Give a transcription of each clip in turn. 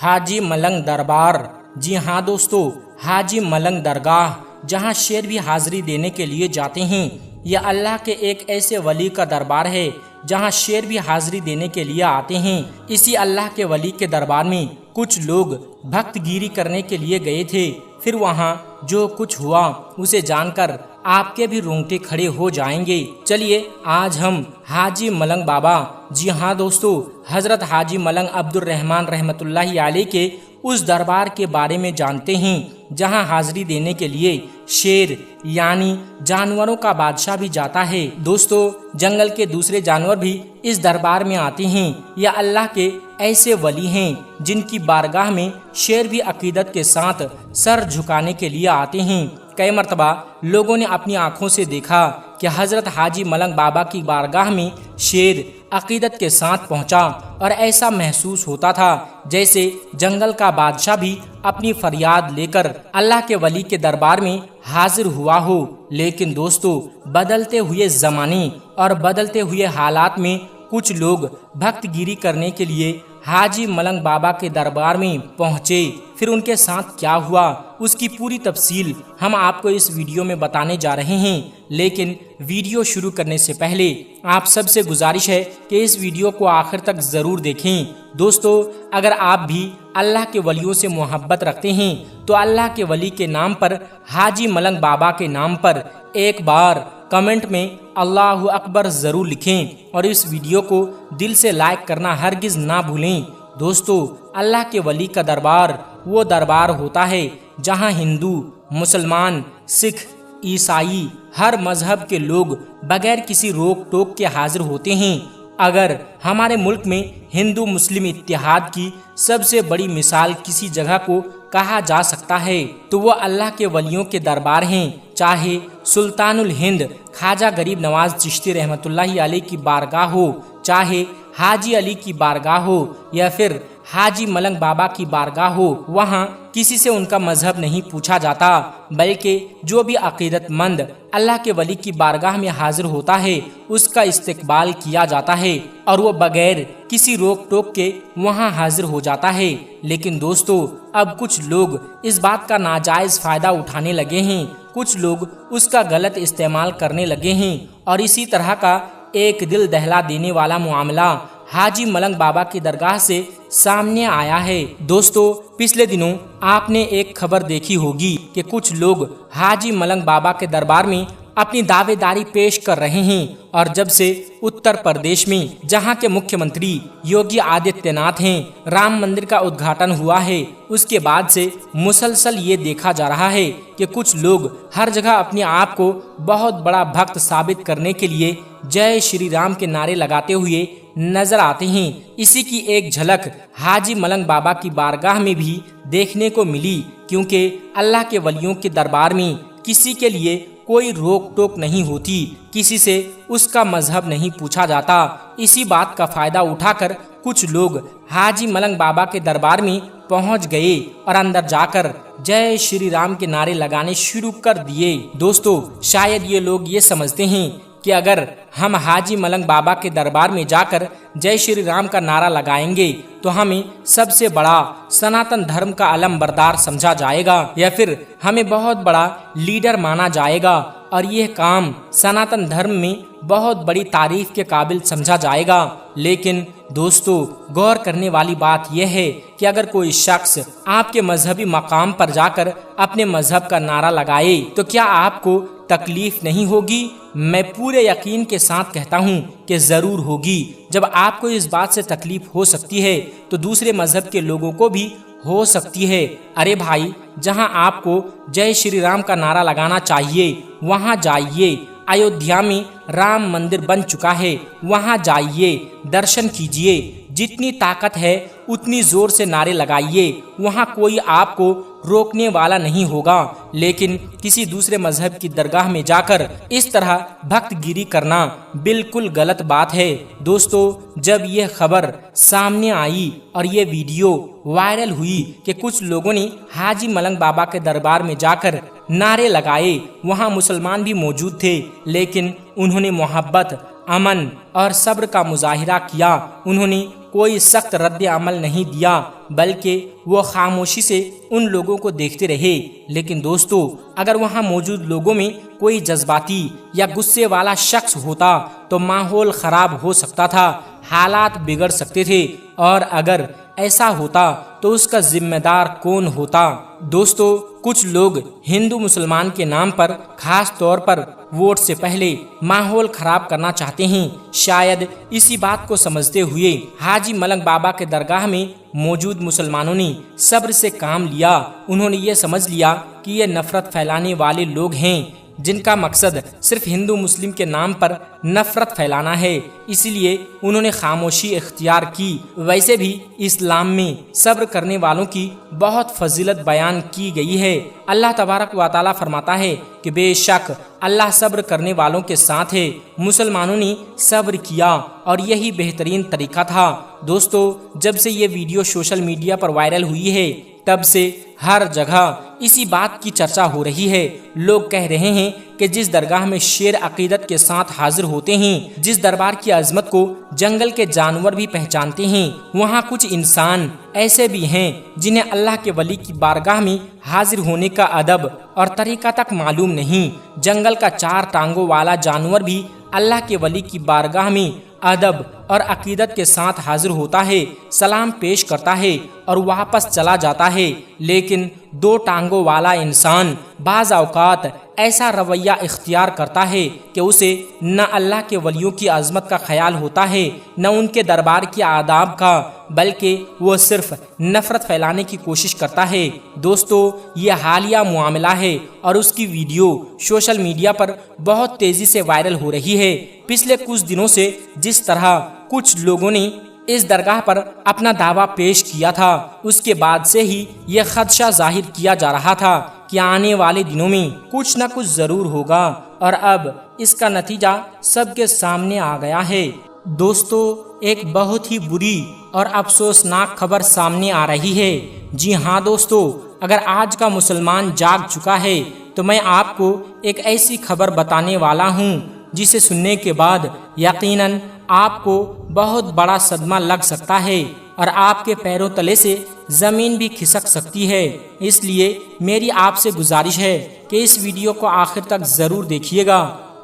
حاجی ملنگ دربار۔ جی ہاں دوستو، حاجی ملنگ درگاہ جہاں شیر بھی حاضری دینے کے لیے جاتے ہیں، یہ اللہ کے ایک ایسے ولی کا دربار ہے جہاں شیر بھی حاضری دینے کے لیے آتے ہیں۔ اسی اللہ کے ولی کے دربار میں کچھ لوگ بھکت گیری کرنے کے لیے گئے تھے، پھر وہاں جو کچھ ہوا اسے جان کر آپ کے بھی رونگٹے کھڑے ہو جائیں گے۔ چلیے آج ہم حاجی ملنگ بابا، جی ہاں دوستو، حضرت حاجی ملنگ عبد الرحمن رحمۃ اللہ علیہ کے اس دربار کے بارے میں جانتے ہیں جہاں حاضری دینے کے لیے شیر یعنی جانوروں کا بادشاہ بھی جاتا ہے۔ دوستو، جنگل کے دوسرے جانور بھی اس دربار میں آتے ہیں۔ یہ اللہ کے ایسے ولی ہیں جن کی بارگاہ میں شیر بھی عقیدت کے ساتھ سر جھکانے کے لیے آتے ہیں۔ کئی مرتبہ لوگوں نے اپنی آنکھوں سے دیکھا کہ حضرت حاجی ملنگ بابا کی بارگاہ میں شیر عقیدت کے ساتھ پہنچا اور ایسا محسوس ہوتا تھا جیسے جنگل کا بادشاہ بھی اپنی فریاد لے کر اللہ کے ولی کے دربار میں حاضر ہوا ہو۔ لیکن دوستو، بدلتے ہوئے زمانے اور بدلتے ہوئے حالات میں کچھ لوگ بھکت گیری کرنے کے لیے حاجی ملنگ بابا کے دربار میں پہنچے۔ پھر ان کے ساتھ کیا ہوا اس کی پوری تفصیل ہم آپ کو اس ویڈیو میں بتانے جا رہے ہیں، لیکن ویڈیو شروع کرنے سے پہلے آپ سب سے گزارش ہے کہ اس ویڈیو کو آخر تک ضرور دیکھیں۔ دوستو، اگر آپ بھی اللہ کے ولیوں سے محبت رکھتے ہیں تو اللہ کے ولی کے نام پر، حاجی ملنگ بابا کے نام پر ایک بار کمنٹ میں اللہ اکبر ضرور لکھیں اور اس ویڈیو کو دل سے لائک کرنا ہرگز نہ بھولیں۔ دوستو، اللہ کے ولی کا دربار وہ دربار ہوتا ہے جہاں ہندو، مسلمان، سکھ، عیسائی، ہر مذہب کے لوگ بغیر کسی روک ٹوک کے حاضر ہوتے ہیں۔ اگر ہمارے ملک میں ہندو مسلم اتحاد کی سب سے بڑی مثال کسی جگہ کو کہا جا سکتا ہے تو وہ اللہ کے ولیوں کے دربار ہیں، چاہے سلطان الہند خواجہ غریب نواز چشتی رحمۃ اللہ علیہ کی بارگاہ ہو، چاہے حاجی علی کی بارگاہ ہو یا پھر حاجی ملنگ بابا کی بارگاہ ہو، وہاں کسی سے ان کا مذہب نہیں پوچھا جاتا، بلکہ جو بھی عقیدت مند اللہ کے ولی کی بارگاہ میں حاضر ہوتا ہے اس کا استقبال کیا جاتا ہے اور وہ بغیر کسی روک ٹوک کے وہاں حاضر ہو جاتا ہے۔ لیکن دوستو، اب کچھ لوگ اس بات کا ناجائز فائدہ اٹھانے لگے ہیں، کچھ لوگ اس کا غلط استعمال کرنے لگے ہیں اور اسی طرح کا ایک دل دہلا دینے والا معاملہ حاجی ملنگ بابا کی درگاہ سے سامنے آیا ہے۔ دوستو، پچھلے دنوں آپ نے ایک خبر دیکھی ہوگی کہ کچھ لوگ حاجی ملنگ بابا کے دربار میں اپنی دعوے داری پیش کر رہے ہیں، اور جب سے اتر پردیش میں جہاں کے مکھیہ منتری یوگی آدتیہ ناتھ ہیں رام مندر کا ادگھاٹن ہوا ہے، اس کے بعد سے مسلسل یہ دیکھا جا رہا ہے کہ کچھ لوگ ہر جگہ اپنے آپ کو بہت بڑا بھکت ثابت کرنے کے لیے جے شری رام کے نعرے لگاتے ہوئے نظر آتے ہیں۔ اسی کی ایک جھلک حاجی ملنگ بابا کی بارگاہ میں بھی دیکھنے کو ملی، کیونکہ اللہ کے ولیوں کے دربار میں کسی کے لیے کوئی روک ٹوک نہیں ہوتی، کسی سے اس کا مذہب نہیں پوچھا جاتا۔ اسی بات کا فائدہ اٹھا کر کچھ لوگ حاجی ملنگ بابا کے دربار میں پہنچ گئے اور اندر جا کر جے شری رام کے نعرے لگانے شروع کر دیے۔ دوستو، شاید یہ لوگ یہ سمجھتے ہیں کہ اگر ہم حاجی ملنگ بابا کے دربار میں جا کر جے شری رام کا نعرہ لگائیں گے تو ہمیں سب سے بڑا سناتن دھرم کا علم بردار سمجھا جائے گا یا پھر ہمیں بہت بڑا لیڈر مانا جائے گا اور یہ کام سناتن دھرم میں بہت بڑی تعریف کے قابل سمجھا جائے گا۔ لیکن دوستو، غور کرنے والی بات یہ ہے کہ اگر کوئی شخص آپ کے مذہبی مقام پر جا کر اپنے مذہب کا نعرہ لگائے تو کیا آپ کو تکلیف نہیں ہوگی؟ میں پورے یقین کے ساتھ کہتا ہوں کہ ضرور ہوگی۔ جب آپ کو اس بات سے تکلیف ہو سکتی ہے تو دوسرے مذہب کے لوگوں کو بھی ہو سکتی ہے۔ ارے بھائی، جہاں آپ کو جے شری رام کا نعرہ لگانا چاہیے وہاں جائیے۔ ایودھیا میں رام مندر بن چکا ہے، وہاں جائیے، درشن کیجیے، جتنی طاقت ہے اتنی زور سے نعرے لگائیے، وہاں کوئی آپ کو روکنے والا نہیں ہوگا۔ لیکن کسی دوسرے مذہب کی درگاہ میں جا کر اس طرح بھکت گیری کرنا بالکل غلط بات ہے۔ دوستو، جب یہ خبر سامنے آئی اور یہ ویڈیو وائرل ہوئی کہ کچھ لوگوں نے حاجی ملنگ بابا کے دربار میں جا کر نعرے لگائے، وہاں مسلمان بھی موجود تھے، لیکن انہوں نے محبت، امن اور صبر کا مظاہرہ کیا۔ انہوں نے کوئی سخت رد عمل نہیں دیا، بلکہ وہ خاموشی سے ان لوگوں کو دیکھتے رہے۔ لیکن دوستو، اگر وہاں موجود لوگوں میں کوئی جذباتی یا غصے والا شخص ہوتا تو ماحول خراب ہو سکتا تھا، حالات بگڑ سکتے تھے، اور اگر ایسا ہوتا تو اس کا ذمہ دار کون ہوتا؟ دوستو، کچھ لوگ ہندو مسلمان کے نام پر خاص طور پر ووٹ سے پہلے ماحول خراب کرنا چاہتے ہیں۔ شاید اسی بات کو سمجھتے ہوئے حاجی ملنگ بابا کے درگاہ میں موجود مسلمانوں نے صبر سے کام لیا۔ انہوں نے یہ سمجھ لیا کہ یہ نفرت پھیلانے والے لوگ ہیں جن کا مقصد صرف ہندو مسلم کے نام پر نفرت پھیلانا ہے، اسی لیے انہوں نے خاموشی اختیار کی۔ ویسے بھی اسلام میں صبر کرنے والوں کی بہت فضیلت بیان کی گئی ہے۔ اللہ تبارک و تعالیٰ فرماتا ہے کہ بے شک اللہ صبر کرنے والوں کے ساتھ ہے۔ مسلمانوں نے صبر کیا اور یہی بہترین طریقہ تھا۔ دوستو، جب سے یہ ویڈیو سوشل میڈیا پر وائرل ہوئی ہے تب سے ہر جگہ اسی بات کی چرچا ہو رہی ہے۔ لوگ کہہ رہے ہیں کہ جس درگاہ میں شیر عقیدت کے ساتھ حاضر ہوتے ہیں، جس دربار کی عظمت کو جنگل کے جانور بھی پہچانتے ہیں، وہاں کچھ انسان ایسے بھی ہیں جنہیں اللہ کے ولی کی بارگاہ میں حاضر ہونے کا ادب اور طریقہ تک معلوم نہیں۔ جنگل کا 4 ٹانگوں والا جانور بھی اللہ کے ولی کی بارگاہ میں ادب اور عقیدت کے ساتھ حاضر ہوتا ہے، سلام پیش کرتا ہے اور واپس چلا جاتا ہے، لیکن 2 ٹانگوں والا انسان بعض اوقات ایسا رویہ اختیار کرتا ہے کہ اسے نہ اللہ کے ولیوں کی عظمت کا خیال ہوتا ہے، نہ ان کے دربار کے آداب کا، بلکہ وہ صرف نفرت پھیلانے کی کوشش کرتا ہے۔ دوستو، یہ حالیہ معاملہ ہے اور اس کی ویڈیو سوشل میڈیا پر بہت تیزی سے وائرل ہو رہی ہے۔ پچھلے کچھ دنوں سے جس طرح کچھ لوگوں نے اس درگاہ پر اپنا دعویٰ پیش کیا تھا، اس کے بعد سے ہی یہ خدشہ ظاہر کیا جا رہا تھا کہ آنے والے دنوں میں کچھ نہ کچھ ضرور ہوگا، اور اب اس کا نتیجہ سب کے سامنے آ گیا ہے۔ دوستو، ایک بہت ہی بری اور افسوسناک خبر سامنے آ رہی ہے۔ جی ہاں دوستو، اگر آج کا مسلمان جاگ چکا ہے تو میں آپ کو ایک ایسی خبر بتانے والا ہوں جسے سننے کے بعد یقیناً آپ کو بہت بڑا صدمہ لگ سکتا ہے اور آپ کے پیروں تلے سے زمین بھی کھسک سکتی ہے۔ اس لیے میری آپ سے گزارش ہے کہ اس ویڈیو کو آخر تک ضرور دیکھیے گا۔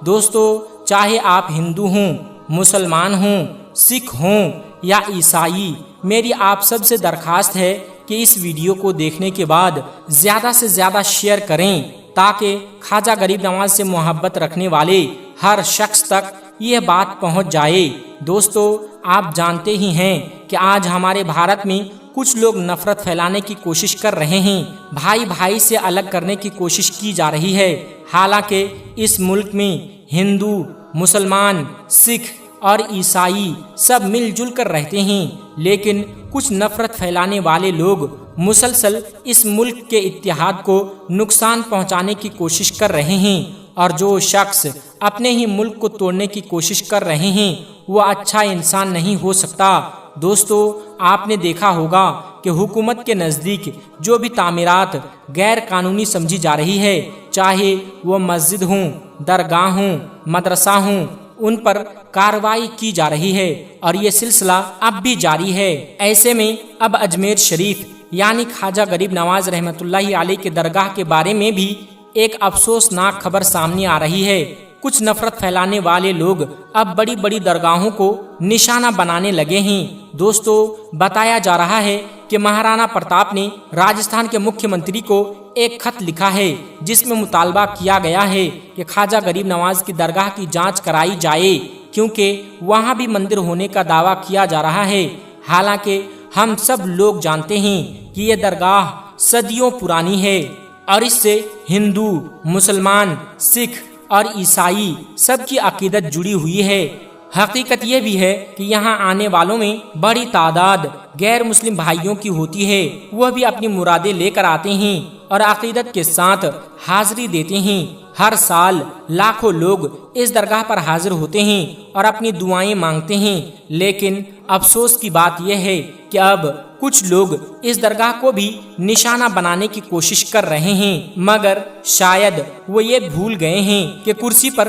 دوستو، چاہے آپ ہندو ہوں، مسلمان ہوں، سکھ ہوں یا عیسائی، میری آپ سب سے درخواست ہے کہ اس ویڈیو کو دیکھنے کے بعد زیادہ سے زیادہ شیئر کریں تاکہ خواجہ غریب نواز سے محبت رکھنے والے ہر شخص تک یہ بات پہنچ جائے۔ دوستو، آپ جانتے ہی ہیں کہ آج ہمارے بھارت میں کچھ لوگ نفرت پھیلانے کی کوشش کر رہے ہیں، بھائی بھائی سے الگ کرنے کی کوشش کی جا رہی ہے۔ حالانکہ اس ملک میں ہندو، مسلمان، سکھ اور عیسائی سب مل جل کر رہتے ہیں، لیکن کچھ نفرت پھیلانے والے لوگ مسلسل اس ملک کے اتحاد کو نقصان پہنچانے کی کوشش کر رہے ہیں، اور جو شخص اپنے ہی ملک کو توڑنے کی کوشش کر رہے ہیں وہ اچھا انسان نہیں ہو سکتا۔ دوستو، آپ نے دیکھا ہوگا کہ حکومت کے نزدیک جو بھی تعمیرات غیر قانونی سمجھی جا رہی ہے، چاہے وہ مسجد ہوں، درگاہ ہوں، مدرسہ ہوں، ان پر کارروائی کی جا رہی ہے اور یہ سلسلہ اب بھی جاری ہے۔ ایسے میں اب اجمیر شریف یعنی خواجہ غریب نواز رحمۃ اللہ علیہ کے درگاہ کے بارے میں بھی ایک افسوسناک خبر سامنے آ رہی ہے۔ کچھ نفرت پھیلانے والے لوگ اب بڑی بڑی درگاہوں کو نشانہ بنانے لگے ہیں۔ دوستو، بتایا جا رہا ہے کہ مہارانا پرتاپ نے راجستھان کے مکھیہ منتری کو ایک خط لکھا ہے جس میں مطالبہ کیا گیا ہے کہ خواجہ غریب نواز کی درگاہ کی جانچ کرائی جائے، کیونکہ وہاں بھی مندر ہونے کا دعویٰ کیا جا رہا ہے۔ حالانکہ ہم سب لوگ جانتے ہیں کہ یہ درگاہ صدیوں پرانی ہے اور اس سے ہندو، مسلمان، سکھ اور عیسائی سب کی عقیدت جڑی ہوئی ہے۔ حقیقت یہ بھی ہے کہ یہاں آنے والوں میں بڑی تعداد غیر مسلم بھائیوں کی ہوتی ہے، وہ بھی اپنی مرادیں لے کر آتے ہیں اور عقیدت کے ساتھ حاضری دیتے ہیں۔ ہر سال لاکھوں لوگ اس درگاہ پر حاضر ہوتے ہیں اور اپنی دعائیں مانگتے ہیں، لیکن افسوس کی بات یہ ہے کہ اب کچھ لوگ اس درگاہ کو بھی نشانہ بنانے کی کوشش کر رہے ہیں، مگر شاید وہ یہ بھول گئے ہیں کہ کرسی پر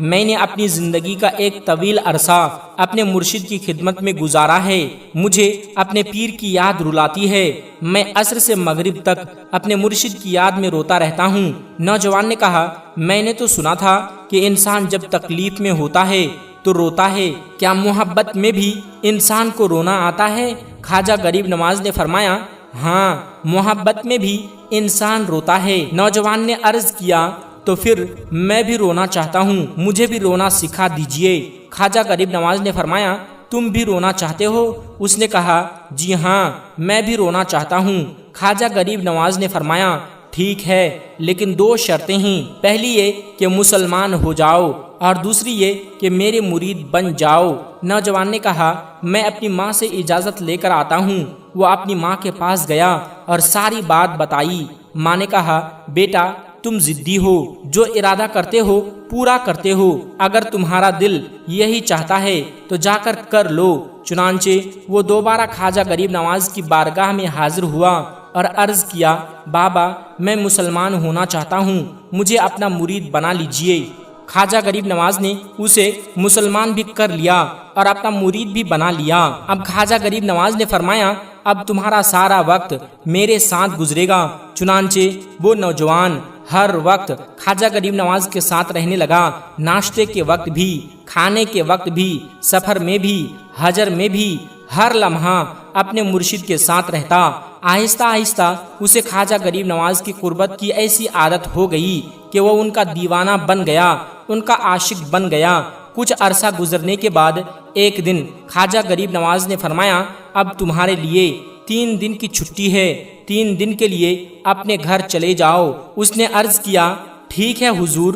میں نے اپنی زندگی کا ایک طویل عرصہ اپنے مرشد کی خدمت میں گزارا ہے، مجھے اپنے پیر کی یاد رلاتی ہے، میں عصر سے مغرب تک اپنے مرشد کی یاد میں روتا رہتا ہوں۔ نوجوان نے کہا میں نے تو سنا تھا کہ انسان جب تکلیف میں ہوتا ہے تو روتا ہے، کیا محبت میں بھی انسان کو رونا آتا ہے؟ خواجہ غریب نواز نے فرمایا ہاں، محبت میں بھی انسان روتا ہے۔ نوجوان نے عرض کیا تو پھر میں بھی رونا چاہتا ہوں، مجھے بھی رونا سکھا دیجئے۔ خواجہ غریب نواز نے فرمایا تم بھی رونا چاہتے ہو؟ اس نے کہا جی ہاں، میں بھی رونا چاہتا ہوں۔ خواجہ غریب نواز نے فرمایا ٹھیک ہے، لیکن 2 شرطیں ہیں، پہلی یہ کہ مسلمان ہو جاؤ اور دوسری یہ کہ میرے مرید بن جاؤ۔ نوجوان نے کہا میں اپنی ماں سے اجازت لے کر آتا ہوں۔ وہ اپنی ماں کے پاس گیا اور ساری بات بتائی۔ ماں نے کہا بیٹا تم ضدی ہو، جو ارادہ کرتے ہو پورا کرتے ہو، اگر تمہارا دل یہی چاہتا ہے تو جا کر کر لو۔ چنانچہ وہ دوبارہ خواجہ غریب نواز کی بارگاہ میں حاضر ہوا اور عرض کیا بابا میں مسلمان ہونا چاہتا ہوں، مجھے اپنا مرید بنا لیجئے۔ خواجہ غریب نواز نے اسے مسلمان بھی کر لیا اور اپنا مرید بھی بنا لیا۔ اب خواجہ غریب نواز نے فرمایا اب تمہارا سارا وقت میرے ساتھ گزرے گا۔ چنانچہ وہ نوجوان ہر وقت خواجہ غریب نواز کے ساتھ رہنے لگا، ناشتے کے وقت بھی، کھانے کے وقت بھی، سفر میں بھی، حجر میں بھی، ہر لمحہ اپنے مرشد کے ساتھ رہتا۔ آہستہ آہستہ اسے خواجہ غریب نواز کی قربت کی ایسی عادت ہو گئی کہ وہ ان کا دیوانہ بن گیا، ان کا عاشق بن گیا۔ کچھ عرصہ گزرنے کے بعد ایک دن خواجہ غریب نواز نے فرمایا اب تمہارے لیے 3 دن کی چھٹی ہے، 3 دن کے لیے اپنے گھر چلے جاؤ۔ اس نے عرض کیا ٹھیک ہے حضور،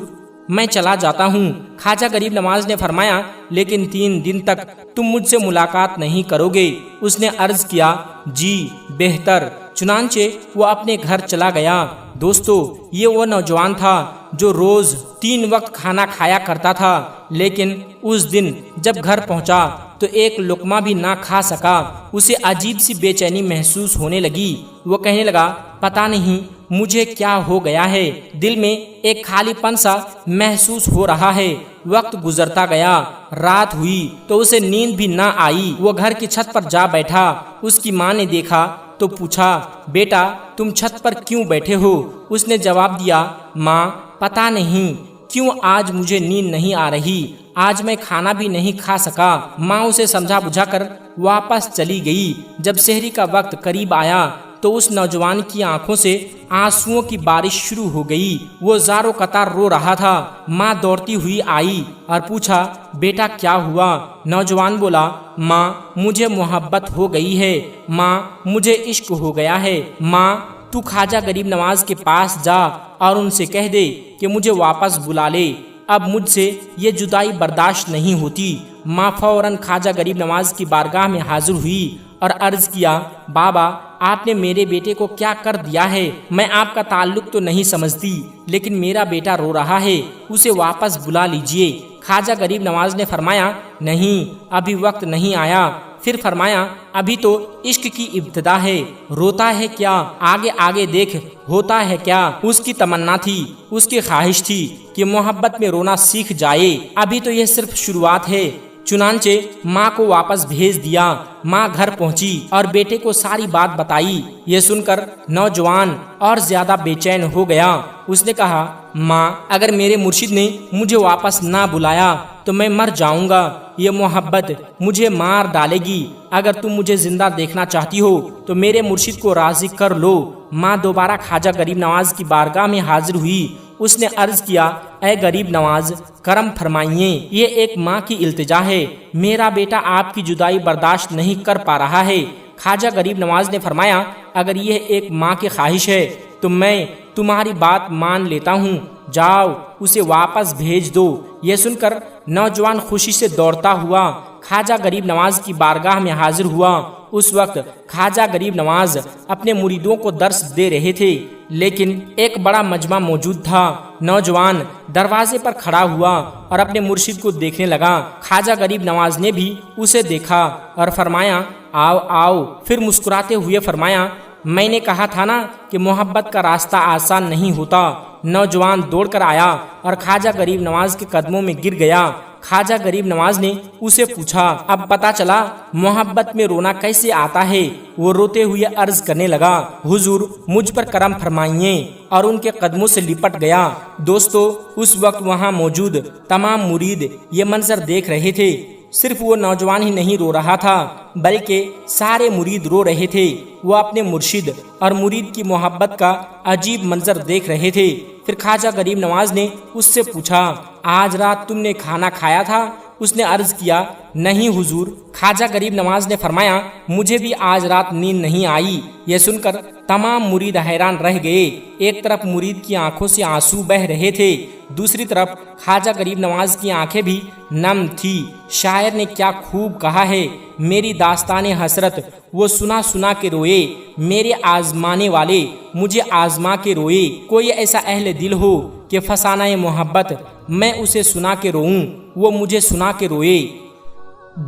میں چلا جاتا ہوں۔ خواجہ غریب نواز نے فرمایا لیکن 3 دن تک تم مجھ سے ملاقات نہیں کرو گے۔ اس نے عرض کیا جی بہتر۔ چنانچہ وہ اپنے گھر چلا گیا۔ دوستو یہ وہ نوجوان تھا جو روز 3 وقت کھانا کھایا کرتا تھا، لیکن اس دن جب گھر پہنچا تو ایک لقمہ بھی نہ کھا سکا۔ اسے عجیب سی بے چینی محسوس ہونے لگی۔ وہ کہنے لگا پتہ نہیں مجھے کیا ہو گیا ہے، دل میں ایک خالی پن سا محسوس ہو رہا ہے۔ وقت گزرتا گیا، رات ہوئی تو اسے نیند بھی نہ آئی۔ وہ گھر کی چھت پر جا بیٹھا۔ اس کی ماں نے دیکھا تو پوچھا بیٹا تم چھت پر کیوں بیٹھے ہو؟ اس نے جواب دیا ماں پتہ نہیں کیوں آج مجھے نیند نہیں آ رہی، آج میں کھانا بھی نہیں کھا سکا۔ ماں اسے سمجھا بجھا کر واپس چلی گئی۔ جب سحری کا وقت قریب آیا تو اس نوجوان کی آنکھوں سے آنسوؤں کی بارش شروع ہو گئی۔ وہ زاروں قطار رو رہا تھا۔ ماں دوڑتی ہوئی آئی اور پوچھا بیٹا کیا ہوا؟ نوجوان بولا ماں مجھے محبت ہو گئی ہے، ماں مجھے عشق ہو گیا ہے۔ ماں تو خواجہ غریب نواز کے پاس جا اور ان سے کہہ دے کہ مجھے واپس بلا لے، اب مجھ سے یہ جدائی برداشت نہیں ہوتی۔ ماں فوراً خواجہ غریب نواز کی بارگاہ میں حاضر ہوئی اور عرض کیا بابا آپ نے میرے بیٹے کو کیا کر دیا ہے؟ میں آپ کا تعلق تو نہیں سمجھتی، لیکن میرا بیٹا رو رہا ہے، اسے واپس بلا لیجئے۔ خواجہ غریب نواز نے فرمایا نہیں ابھی وقت نہیں آیا۔ پھر فرمایا ابھی تو عشق کی ابتدا ہے، روتا ہے کیا، آگے آگے دیکھ ہوتا ہے کیا۔ اس کی تمنا تھی، اس کی خواہش تھی کہ محبت میں رونا سیکھ جائے، ابھی تو یہ صرف شروعات ہے۔ چنانچہ ماں کو واپس بھیج دیا۔ ماں گھر پہنچی اور بیٹے کو ساری بات بتائی۔ یہ سن کر نوجوان اور زیادہ بے چین ہو گیا۔ اس نے کہا ماں اگر میرے مرشد نے مجھے واپس نہ بلایا تو میں مر جاؤں گا، یہ محبت مجھے مار ڈالے گی۔ اگر تم مجھے زندہ دیکھنا چاہتی ہو تو میرے مرشد کو راضی کر لو۔ ماں دوبارہ خواجہ غریب نواز کی بارگاہ میں حاضر ہوئی۔ اس نے عرض کیا اے غریب نواز کرم فرمائیے، یہ ایک ماں کی التجا ہے، میرا بیٹا آپ کی جدائی برداشت نہیں کر پا رہا ہے۔ خواجہ غریب نواز نے فرمایا اگر یہ ایک ماں کی خواہش ہے تو میں تمہاری بات مان لیتا ہوں، جاؤ اسے واپس بھیج دو۔ یہ سن کر نوجوان خوشی سے دوڑتا ہوا خواجہ غریب نواز کی بارگاہ میں حاضر ہوا۔ اس وقت خواجہ غریب نواز اپنے مریدوں کو درس دے رہے تھے، لیکن ایک بڑا مجمع موجود تھا۔ نوجوان دروازے پر کھڑا ہوا اور اپنے مرشد کو دیکھنے لگا۔ خواجہ غریب نواز نے بھی اسے دیکھا اور فرمایا آؤ آؤ۔ پھر مسکراتے ہوئے فرمایا میں نے کہا تھا نا کہ محبت کا راستہ آسان نہیں ہوتا۔ نوجوان دوڑ کر آیا اور خواجہ غریب نواز کے قدموں میں گر گیا۔ خواجہ غریب نواز نے اسے پوچھا، اب پتا چلا محبت میں رونا کیسے آتا ہے؟ وہ روتے ہوئے عرض کرنے لگا، حضور مجھ پر کرم فرمائیے، اور ان کے قدموں سے لپٹ گیا۔ دوستو، اس وقت وہاں موجود تمام مرید یہ منظر دیکھ رہے تھے۔ صرف وہ نوجوان ہی نہیں رو رہا تھا بلکہ سارے مرید رو رہے تھے۔ وہ اپنے مرشد اور مرید کی محبت کا عجیب منظر دیکھ رہے تھے۔ پھر خواجہ غریب نواز نے اس سے پوچھا، آج رات تم نے کھانا کھایا تھا؟ اس نے عرض کیا، نہیں حضور۔ خواجہ غریب نواز نے فرمایا، مجھے بھی آج رات نیند نہیں آئی۔ یہ سن کر تمام مرید حیران رہ گئے۔ ایک طرف مرید کی آنکھوں سے آنسو بہ رہے تھے، دوسری طرف خواجہ غریب نواز کی آنکھیں بھی نم تھی۔ شاعر نے کیا خوب کہا ہے، میری داستان حسرت وہ سنا سنا کے روئے، میرے آزمانے والے مجھے آزما کے روئے۔ کوئی ایسا اہل دل ہو کہ فسانہ محبت میں اسے سنا کے روؤں، وہ مجھے سنا کے روئے۔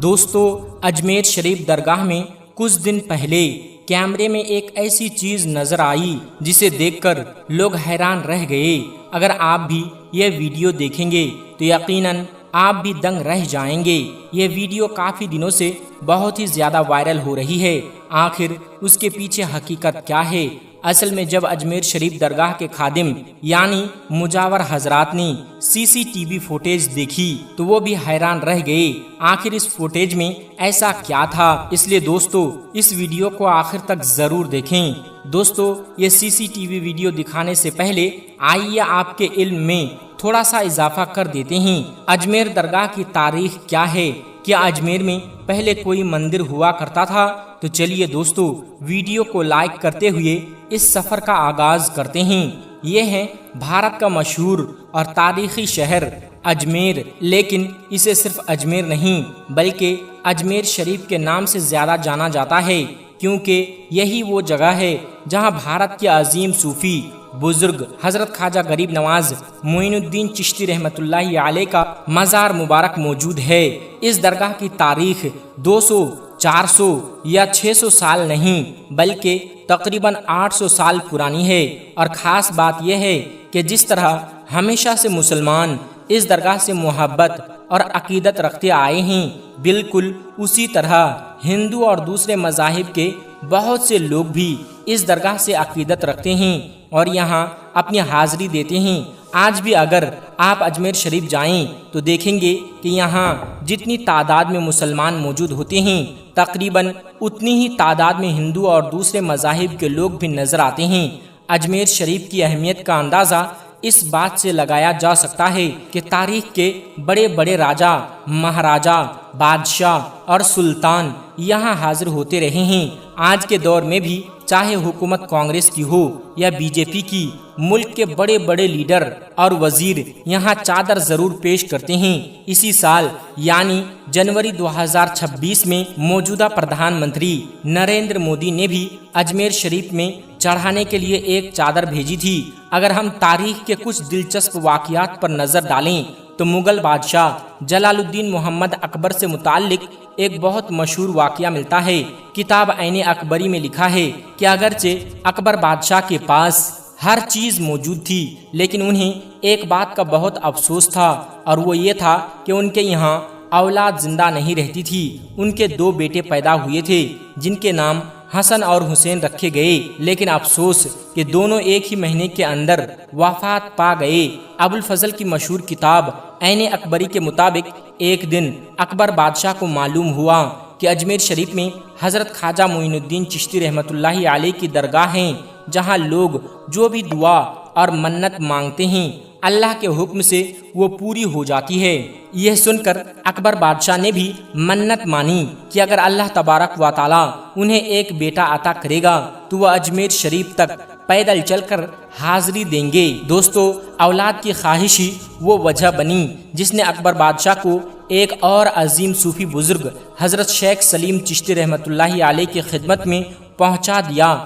دوستو، اجمیر شریف درگاہ میں کچھ دن پہلے کیمرے میں ایک ایسی چیز نظر آئی جسے دیکھ کر لوگ حیران رہ گئے۔ اگر آپ بھی یہ ویڈیو دیکھیں گے تو یقیناً آپ بھی دنگ رہ جائیں گے۔ یہ ویڈیو کافی دنوں سے بہت ہی زیادہ وائرل ہو رہی ہے۔ آخر اس کے پیچھے حقیقت کیا ہے؟ اصل میں جب اجمیر شریف درگاہ کے خادم یعنی مجاور حضرات نے CCTV فوٹیج دیکھی تو وہ بھی حیران رہ گئے، آخر اس فوٹیج میں ایسا کیا تھا؟ اس لیے دوستو، اس ویڈیو کو آخر تک ضرور دیکھیں۔ دوستو، یہ CCTV ویڈیو دکھانے سے پہلے آئیے آپ کے علم میں تھوڑا سا اضافہ کر دیتے ہیں۔ اجمیر درگاہ کی تاریخ کیا ہے؟ کیا اجمیر میں پہلے کوئی مندر ہوا کرتا تھا؟ تو چلیے دوستو، ویڈیو کو لائک کرتے ہوئے اس سفر کا آغاز کرتے ہیں۔ یہ ہے بھارت کا مشہور اور تاریخی شہر اجمیر، لیکن اسے صرف اجمیر نہیں بلکہ اجمیر شریف کے نام سے زیادہ جانا جاتا ہے، کیونکہ یہی وہ جگہ ہے جہاں بھارت کے عظیم صوفی بزرگ حضرت خواجہ غریب نواز معین الدین چشتی رحمۃ اللہ علیہ کا مزار مبارک موجود ہے۔ اس درگاہ کی تاریخ 200، 400 یا 600 سال نہیں بلکہ تقریباً 800 سال پرانی ہے، اور خاص بات یہ ہے کہ جس طرح ہمیشہ سے مسلمان اس درگاہ سے محبت اور عقیدت رکھتے آئے ہیں، بالکل اسی طرح ہندو اور دوسرے مذاہب کے بہت سے لوگ بھی اس درگاہ سے عقیدت رکھتے ہیں اور یہاں اپنی حاضری دیتے ہیں۔ آج بھی اگر آپ اجمیر شریف جائیں تو دیکھیں گے کہ یہاں جتنی تعداد میں مسلمان موجود ہوتے ہیں تقریباً اتنی ہی تعداد میں ہندو اور دوسرے مذاہب کے لوگ بھی نظر آتے ہیں۔ اجمیر شریف کی اہمیت کا اندازہ اس بات سے لگایا جا سکتا ہے کہ تاریخ کے بڑے بڑے راجا، مہاراجا، بادشاہ اور سلطان یہاں حاضر ہوتے رہے ہیں۔ آج کے دور میں بھی چاہے حکومت کانگریس کی ہو یا BJP کی، ملک کے بڑے بڑے لیڈر اور وزیر یہاں چادر ضرور پیش کرتے ہیں۔ اسی سال یعنی جنوری 2026 میں موجودہ پردھان منتری نریندر مودی نے بھی اجمیر شریف میں چڑھانے کے لیے ایک چادر بھیجی تھی۔ اگر ہم تاریخ کے کچھ دلچسپ واقعات پر نظر ڈالیں تو مغل بادشاہ جلال الدین محمد اکبر سے متعلق ایک بہت مشہور واقعہ ملتا ہے۔ کتاب عین اکبری میں لکھا ہے کہ اگرچہ اکبر بادشاہ کے پاس ہر چیز موجود تھی لیکن انہیں ایک بات کا بہت افسوس تھا، اور وہ یہ تھا کہ ان کے یہاں اولاد زندہ نہیں رہتی تھی۔ ان کے 2 بیٹے پیدا ہوئے تھے جن کے نام حسن اور حسین رکھے گئے، لیکن افسوس کہ دونوں ایک ہی مہینے کے اندر وفات پا گئے۔ ابوالفضل کی مشہور کتاب عین اکبری کے مطابق ایک دن اکبر بادشاہ کو معلوم ہوا کہ اجمیر شریف میں حضرت خواجہ معین الدین چشتی رحمۃ اللہ علیہ کی درگاہ ہیں، جہاں لوگ جو بھی دعا اور منت مانگتے ہیں اللہ کے حکم سے وہ پوری ہو جاتی ہے۔ یہ سن کر اکبر بادشاہ نے بھی منت مانی کہ اگر اللہ تبارک و تعالی انہیں ایک بیٹا عطا کرے گا تو وہ اجمیر شریف تک پیدل چل کر حاضری دیں گے۔ دوستو، اولاد کی خواہش ہی وہ وجہ بنی جس نے اکبر بادشاہ کو ایک اور عظیم صوفی بزرگ حضرت شیخ سلیم چشتی رحمۃ اللہ علیہ کی خدمت میں پہنچا دیا۔